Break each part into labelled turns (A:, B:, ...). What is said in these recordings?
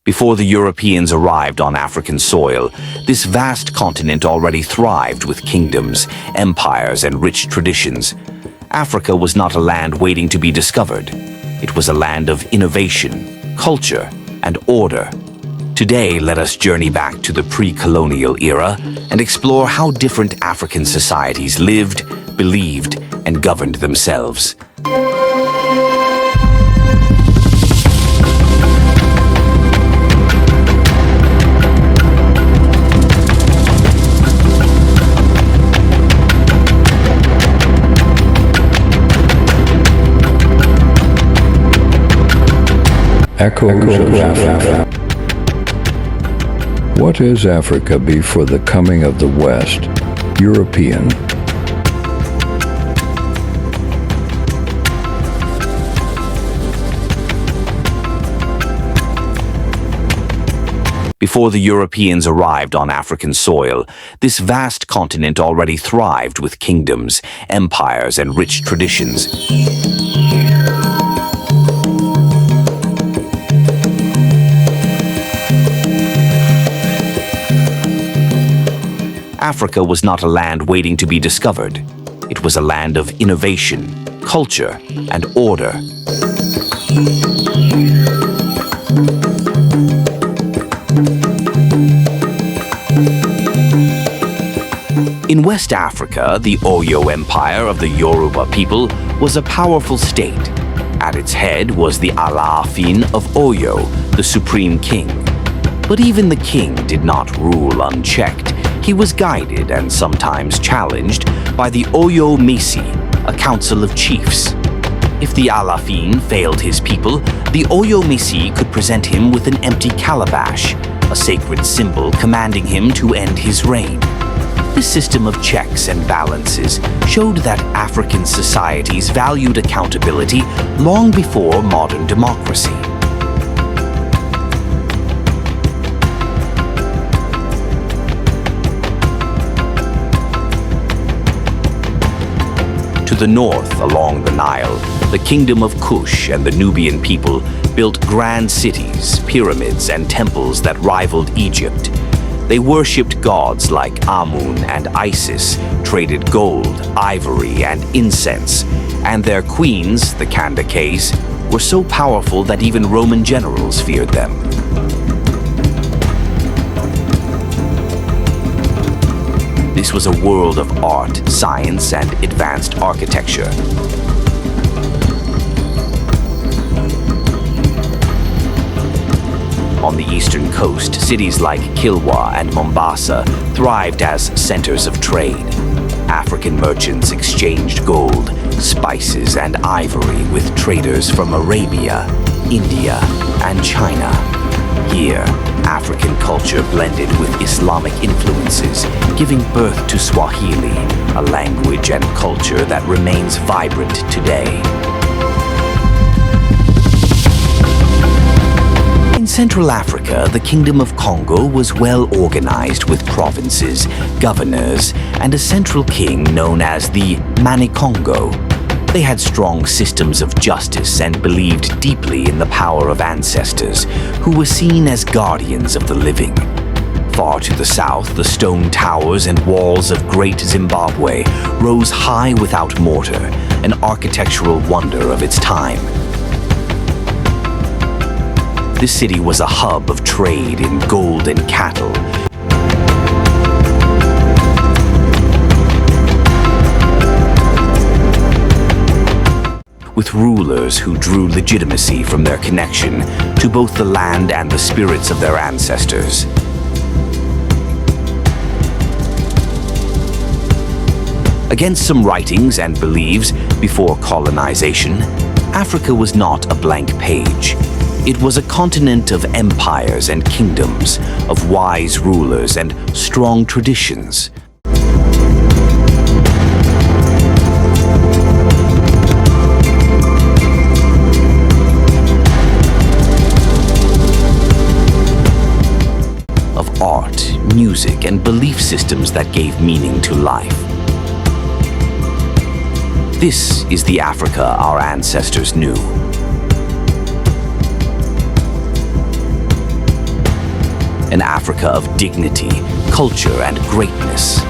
A: Before the Europeans arrived on African soil, this vast continent already thrived with kingdoms, empires, and rich traditions. Africa was not a land waiting to be discovered. It was a land of innovation, culture, and order. Today, let us journey back to the pre-colonial era and explore how different African societies lived, believed, and governed themselves.
B: Echoes of Africa. What is Africa before the coming of the West, European?
A: Before the Europeans arrived on African soil, this vast continent already thrived with kingdoms, empires, and rich traditions. Africa was not a land waiting to be discovered. It was a land of innovation, culture, and order. In West Africa, the Oyo Empire of the Yoruba people was a powerful state. At its head was the Alaafin of Oyo, the supreme king. But even the king did not rule unchecked. He was guided and sometimes challenged by the Oyo Mesi, a council of chiefs. If the Alaafin failed his people, the Oyo Mesi could present him with an empty calabash, a sacred symbol commanding him to end his reign. This system of checks and balances showed that African societies valued accountability long before modern democracy. To the north, along the Nile, the kingdom of Kush and the Nubian people built grand cities, pyramids, and temples that rivaled Egypt. They worshipped gods like Amun and Isis, traded gold, ivory, and incense, and their queens, the Candaces, were so powerful that even Roman generals feared them. This was a world of art, science, and advanced architecture. On the eastern coast, cities like Kilwa and Mombasa thrived as centers of trade. African merchants exchanged gold, spices, and ivory with traders from Arabia, India, and China. Here, African culture blended with Islamic influences, giving birth to Swahili, a language and culture that remains vibrant today. In Central Africa, the Kingdom of Congo was well organized with provinces, governors, and a central king known as the Manikongo. They had strong systems of justice and believed deeply in the power of ancestors, who were seen as guardians of the living. Far to the south, the stone towers and walls of Great Zimbabwe rose high without mortar, an architectural wonder of its time. This city was a hub of trade in gold and cattle. With rulers who drew legitimacy from their connection to both the land and the spirits of their ancestors. Against some writings and beliefs before colonization, Africa was not a blank page. It was a continent of empires and kingdoms, of wise rulers and strong traditions. Of art, music, and belief systems that gave meaning to life. This is the Africa our ancestors knew. an Africa of dignity, culture, and greatness.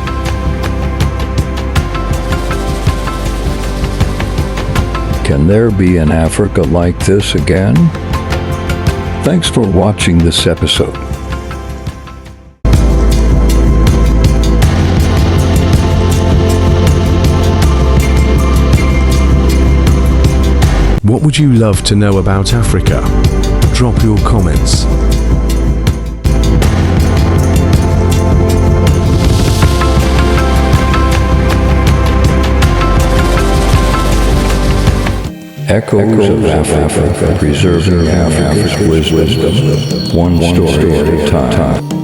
B: Can there be an Africa like this again? Thanks for watching this episode.
C: What would you love to know about Africa? Drop your comments.
B: Echoes of Africa, preserving Africa's wisdom, one story at a time.